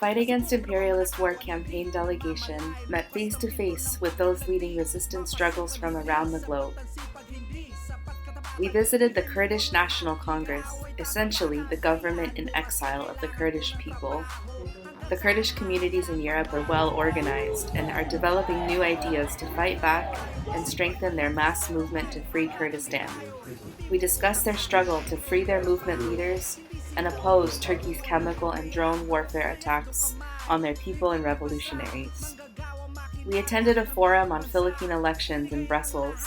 Fight Against Imperialist War campaign delegation met face-to-face with those leading resistance struggles from around the globe. We visited the Kurdish National Congress, essentially the government in exile of the Kurdish people. The Kurdish communities in Europe are well organized and are developing new ideas to fight back and strengthen their mass movement to free Kurdistan. We discussed their struggle to free their movement leaders and oppose Turkey's chemical and drone warfare attacks on their people and revolutionaries. We attended a forum on Philippine elections in Brussels,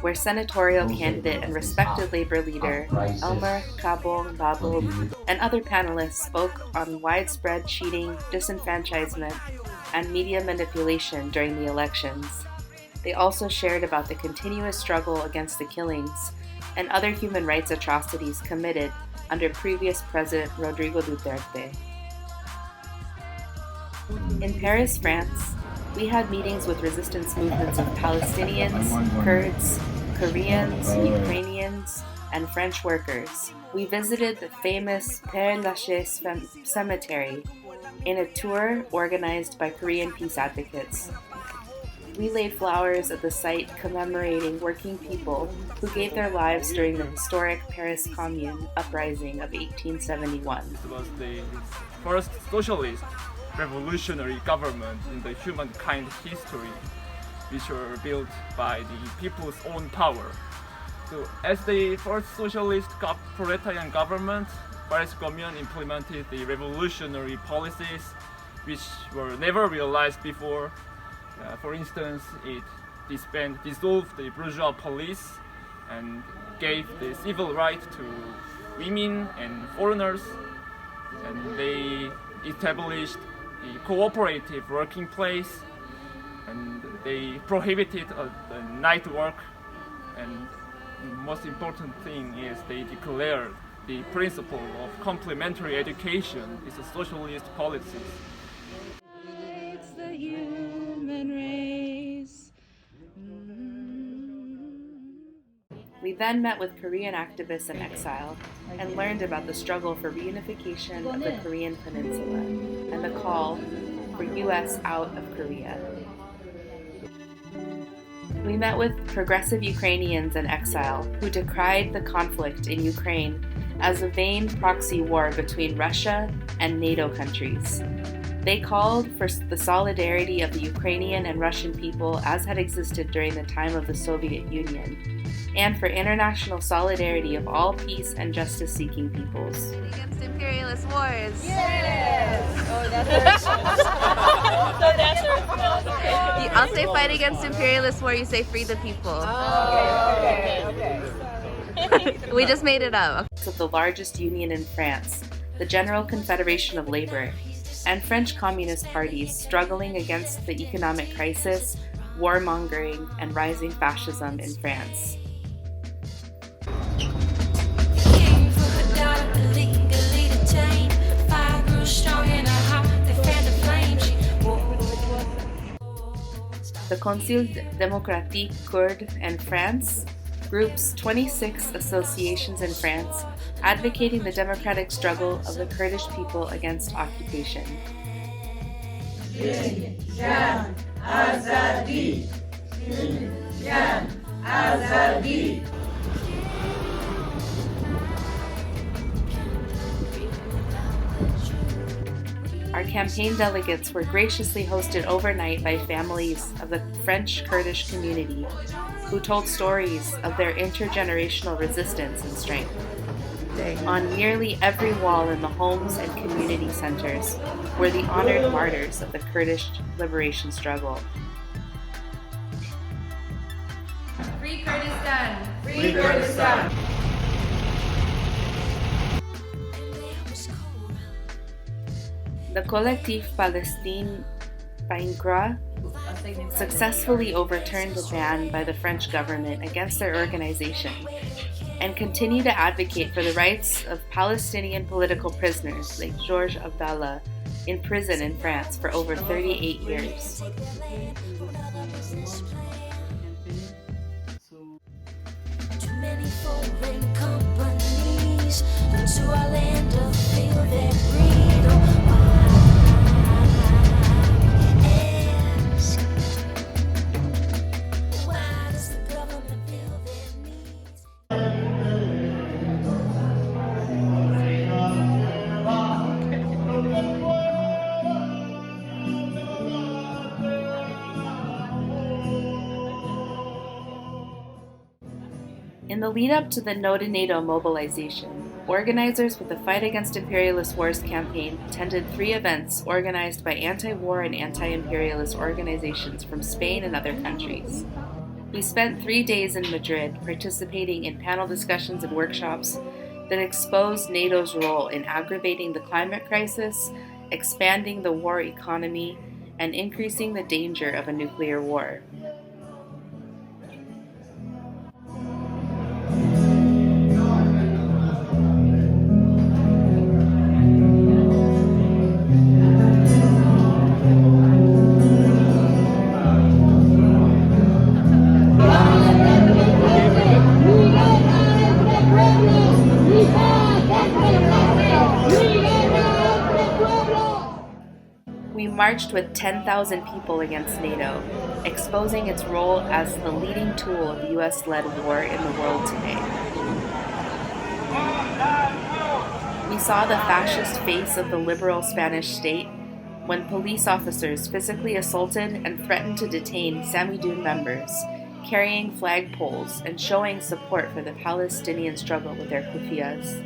where senatorial candidate and respected labor leader Elmer Kabong Babog and other panelists spoke on widespread cheating, disenfranchisement, and media manipulation during the elections. They also shared about the continuous struggle against the killings and other human rights atrocities committed under previous President Rodrigo Duterte. In Paris, France, we had meetings with resistance movements of Palestinians, Kurds, Koreans, Ukrainians, and French workers. We visited the famous Père Lachaise cemetery in a tour organized by Korean peace advocates. We laid flowers at the site commemorating working people who gave their lives during the historic Paris Commune uprising of 1871. It was the first socialist revolutionary government in the humankind history, which were built by the people's own power. So, as the first socialist proletarian government, Paris Commune implemented the revolutionary policies which were never realized before. For instance, it dissolved the bourgeois police and gave the civil right to women and foreigners, and they established the cooperative working place, and they prohibited the night work, and the most important thing is they declared the principle of complementary education is a socialist policy. It's the human race. We then met with Korean activists in exile and learned about the struggle for reunification of the Korean peninsula and the call for US out of Korea. We met with progressive Ukrainians in exile who decried the conflict in Ukraine as a vain proxy war between Russia and NATO countries. They called for the solidarity of the Ukrainian and Russian people as had existed during the time of the Soviet Union, and for international solidarity of all peace and justice-seeking peoples. Against imperialist wars. Yes! Oh, that's I'll say fight against imperialist war, you say free the people. okay. We just made it up. Of the largest union in France, the General Confederation of Labor, and French Communist parties struggling against the economic crisis, warmongering, and rising fascism in France. The Conseil démocratique Kurde and France groups 26 associations in France advocating the democratic struggle of the Kurdish people against occupation. Our campaign delegates were graciously hosted overnight by families of the French Kurdish community who told stories of their intergenerational resistance and strength. On nearly every wall in the homes and community centers were the honored martyrs of the Kurdish liberation struggle. Free Kurdistan! Free Kurdistan! The Collectif Palestine Vaincra successfully overturned the ban by the French government against their organization and continue to advocate for the rights of Palestinian political prisoners like Georges Abdallah in prison in France for over 38 years. Too many foreign companies into our land of feel their greed. Oh, In the lead up to the No to NATO mobilization, organizers with the Fight Against Imperialist Wars campaign attended 3 events organized by anti-war and anti-imperialist organizations from Spain and other countries. We spent 3 days in Madrid participating in panel discussions and workshops that exposed NATO's role in aggravating the climate crisis, expanding the war economy, and increasing the danger of a nuclear war. We marched with 10,000 people against NATO, exposing its role as the leading tool of US-led war in the world today. We saw the fascist face of the liberal Spanish state when police officers physically assaulted and threatened to detain Samidun members, carrying flagpoles and showing support for the Palestinian struggle with their kufiyas.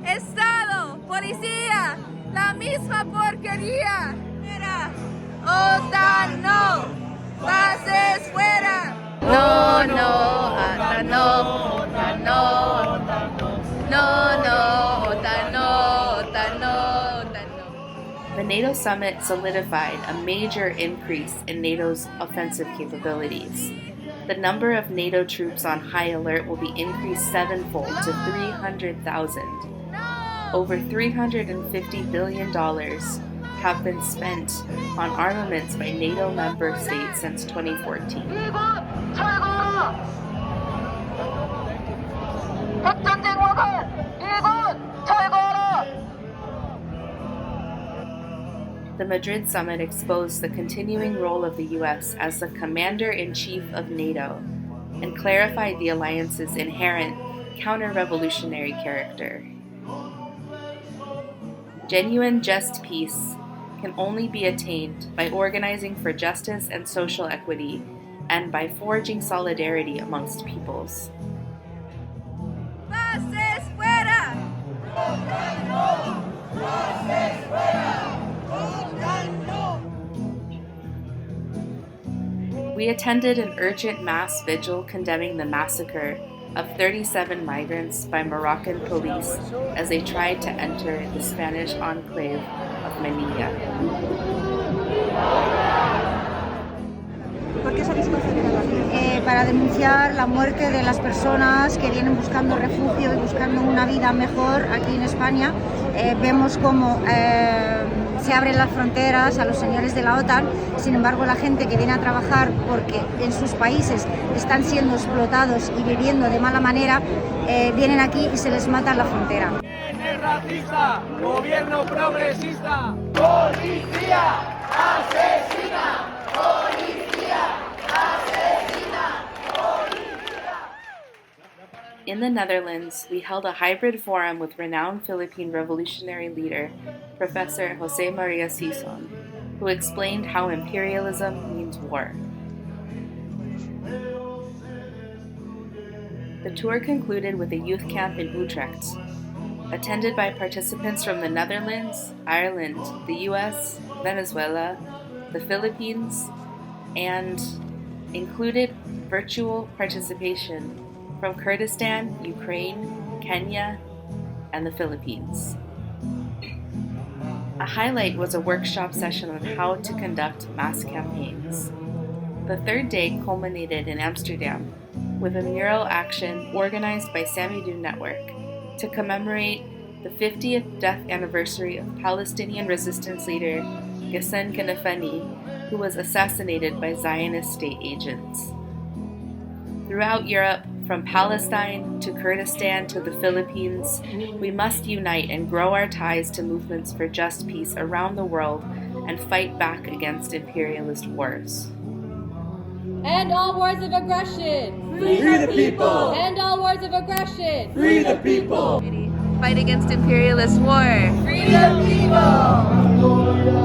Estado, policía, la misma porquería. OTAN no, bases fuera. No, no, OTAN no, OTAN no, no, no, OTAN no, OTAN no, OTAN no. The NATO summit solidified a major increase in NATO's offensive capabilities. The number of NATO troops on high alert will be increased 7-fold to 300,000. Over $350 billion have been spent on armaments by NATO member states since 2014. The Madrid summit exposed the continuing role of the US as the commander-in-chief of NATO and clarified the alliance's inherent counter-revolutionary character. Genuine just peace can only be attained by organizing for justice and social equity and by forging solidarity amongst peoples. Bases fuera. We attended an urgent mass vigil condemning the massacre of 37 migrants by Moroccan police as they tried to enter the Spanish enclave of Melilla. ¿Por qué os habéis concentrado aquí? Para denunciar la muerte de las personas que vienen buscando refugio y buscando una vida mejor aquí en España. Vemos cómo se abren las fronteras a los señores de la OTAN, sin embargo la gente que viene a trabajar porque en sus países están siendo explotados y viviendo de mala manera, vienen aquí y se les mata en la frontera. Racista, gobierno progresista, policía asesina, policía asesina, policía. In the Netherlands, we held a hybrid forum with renowned Philippine revolutionary leader, Professor Jose Maria Sison, who explained how imperialism means war. The tour concluded with a youth camp in Utrecht, attended by participants from the Netherlands, Ireland, the US, Venezuela, the Philippines, and included virtual participation from Kurdistan, Ukraine, Kenya, and the Philippines. A highlight was a workshop session on how to conduct mass campaigns. The third day culminated in Amsterdam with a mural action organized by Samidun Network to commemorate the 50th death anniversary of Palestinian resistance leader Ghassan Kanafani, who was assassinated by Zionist state agents. Throughout Europe, from Palestine to Kurdistan to the Philippines, we must unite and grow our ties to movements for just peace around the world and fight back against imperialist wars. End all wars of aggression. Free the people. End all wars of aggression. Free the people. Fight against imperialist war. Free the people.